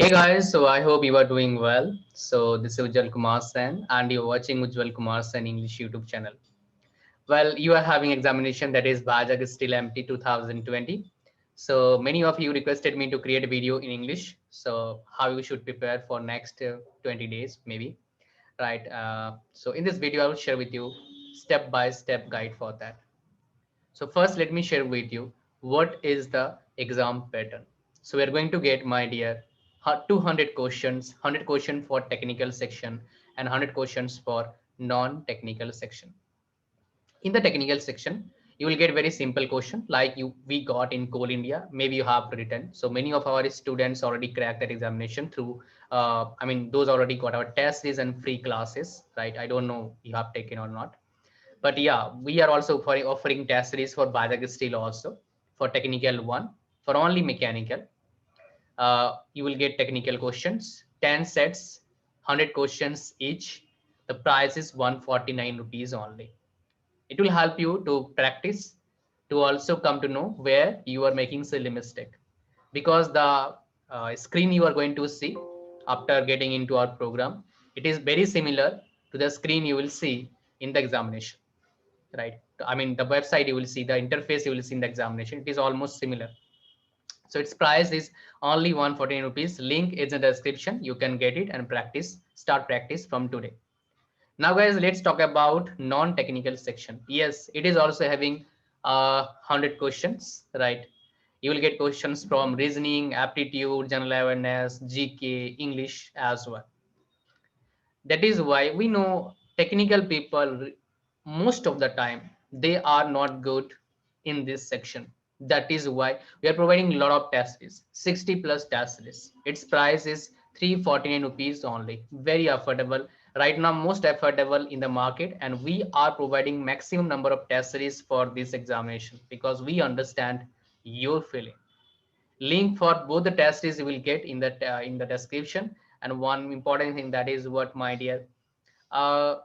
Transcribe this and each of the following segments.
Hey guys, so I hope you are doing well. So this is Ujjwal Kumar Sen and you're watching Ujjwal Kumar Sen English YouTube channel. Well, you are having examination that is Bajag Still Empty 2020. So many of you requested me to create a video in English. So how you should prepare for next 20 days maybe, right? So in this video, I will share with you step-by-step guide for that. So first, let me share with you what is the exam pattern. So we are going to get, my dear, 200 questions, 100 questions for technical section and 100 questions for non-technical section. In the technical section, you will get very simple question like we got in Coal India. Maybe you have written. So many of our students already cracked that examination through. Those already got our test series and free classes, right? I don't know you have taken or not, but yeah, we are also offering test series for Bajaj Steel also for technical one. For only mechanical, you will get technical questions, 10 sets, 100 questions each. The price is 149 rupees only. It will help you to practice, to also come to know where you are making silly mistake, because the screen you are going to see after getting into our program, it is very similar to the screen you will see in the examination, right? I mean, the website you will see, the interface you will see in the examination, it is almost similar. So its price is only 114 rupees. Link is in the description. You can get it and practice, start practice from today. Now guys, let's talk about non-technical section. Yes, it is also having 100 questions, right? You will get questions from reasoning, aptitude, general awareness, GK, English as well. That is why we know technical people, most of the time, they are not good in this section. That is why we are providing a lot of test series, 60 plus test series. Its price is 349 rupees only, very affordable. Right now, most affordable in the market, and we are providing maximum number of test series for this examination because we understand your feeling. Link for both the test series you will get in the description. And one important thing, that is what, my dear, uh,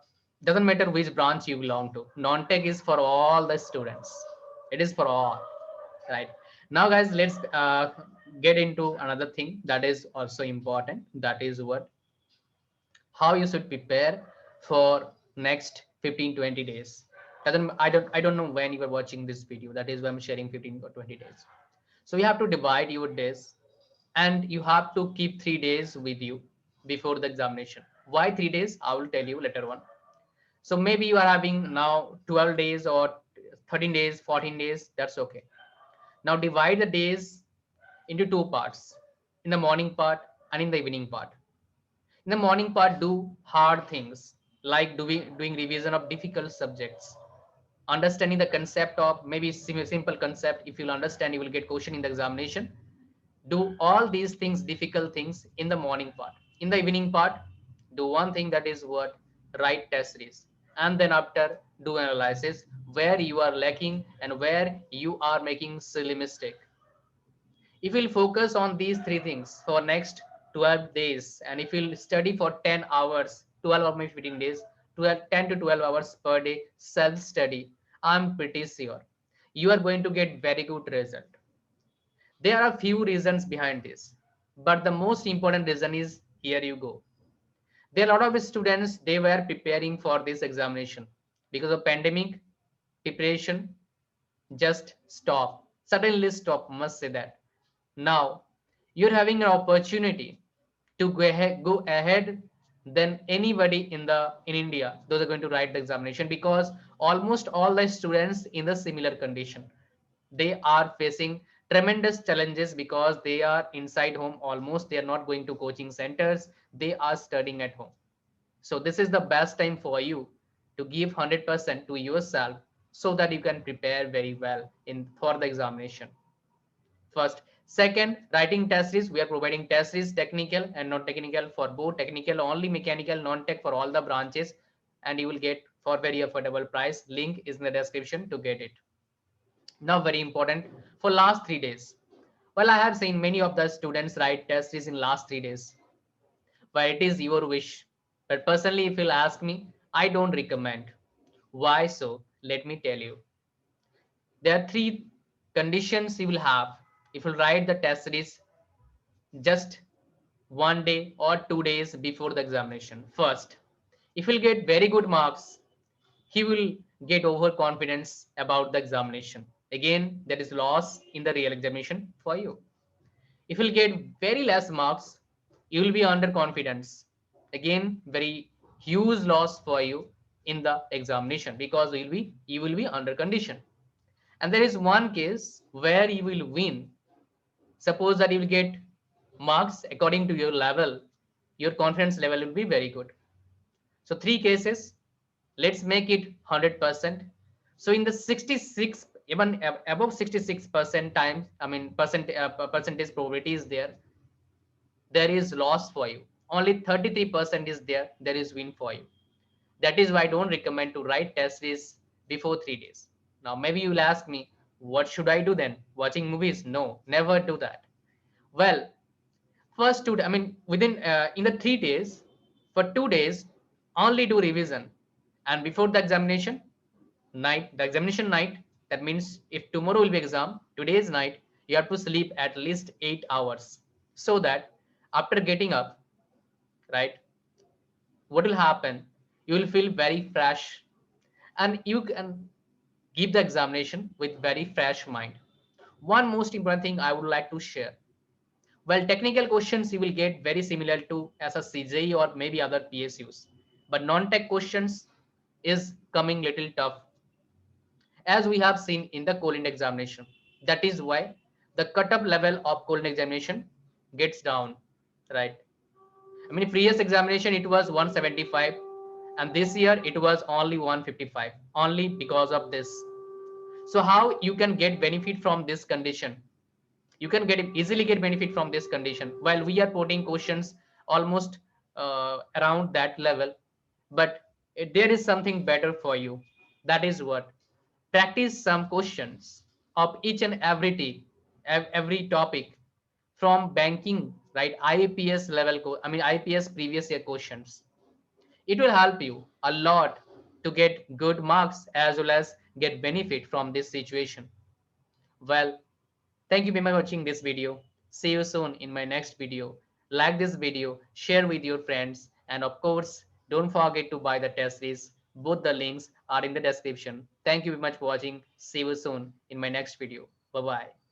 doesn't matter which branch you belong to, non-tech is for all the students. It is for all, right? Now guys, let's get into another thing that is also important, that is what, how you should prepare for next 15-20 days. I don't know when you are watching this video, that is why I'm sharing 15 or 20 days. So you have to divide your days, and you have to keep 3 days with you before the examination. Why 3 days? I will tell you later on. So maybe you are having now 12 days or 13 days, 14 days, that's okay. Now divide the days into two parts, in the morning part and in the evening part. In the morning part, do hard things like doing revision of difficult subjects, understanding the concept of maybe simple concept. If you'll understand, you will get question in the examination. Do all these things, difficult things, in the morning part. In the evening part, do one thing, that is what, write test series, and then after do analysis where you are lacking and where you are making silly mistake. If you'll focus on these three things for next 12 days, and if you'll study for 10 hours, 12 or maybe 15 days, 10 to 12 hours per day self study, I'm pretty sure you are going to get very good result. There are a few reasons behind this, but the most important reason is, here you go. There are a lot of students, they were preparing for this examination because of pandemic. Preparation just stop, suddenly stop, must say that. Now you're having an opportunity to go ahead than anybody in India. Those are going to write the examination, because almost all the students in the similar condition, they are facing tremendous challenges because they are inside home, almost they are not going to coaching centers, they are studying at home. So this is the best time for you to give 100% to yourself, so that you can prepare very well in for the examination. First. Second, writing test series. We are providing test series, technical and non-technical, for both technical only, mechanical, non-tech for all the branches, and you will get for very affordable price. Link is in the description to get it. Now, very important, for last 3 days. Well, I have seen many of the students write test series in last 3 days, but it is your wish. But personally, if you'll ask me, I don't recommend. Why so? Let me tell you. There are three conditions you will have if you write the test series just 1 day or 2 days before the examination. First, if he'll get very good marks, he will get overconfidence about the examination. Again, there is loss in the real examination for you. If you'll get very less marks, you will be underconfidence. Again, very huge loss for you in the examination because you will be under condition. And there is one case where you will win. Suppose that you will get marks according to your level, your confidence level will be very good. So three cases, let's make it 100%. So in the 66, even above 66% times, I mean percentage probability is there is loss for you. Only 33% is there is win for you. That is why I don't recommend to write test series before 3 days. Now maybe you'll ask me, what should I do then? Watching movies? No, never do that. Well, first two, I mean within in the 3 days, for 2 days, only do revision, and before the examination night, the examination night, that means if tomorrow will be exam, today's night, you have to sleep at least 8 hours, so that after getting up, right, what will happen, you will feel very fresh and you can give the examination with very fresh mind. One most important thing I would like to share, well, technical questions you will get very similar to as a CJE or maybe other PSUs, but non-tech questions is coming little tough, as we have seen in the Colin examination. That is why the cut-up level of Colin examination gets down, right? I mean, previous examination it was 175, and this year it was only 155, only because of this. So how you can get benefit from this condition? You can easily get benefit from this condition while we are putting questions almost around that level, but there is something better for you. That is what, practice some questions of each and every topic from banking, right? IPS level, I mean IPS previous year questions. It will help you a lot to get good marks as well as get benefit from this situation. Well, thank you for watching this video. See you soon in my next video. Like this video, share with your friends, and of course, don't forget to buy the test series. Both the links are in the description. Thank you very much for watching. See you soon in my next video. Bye bye.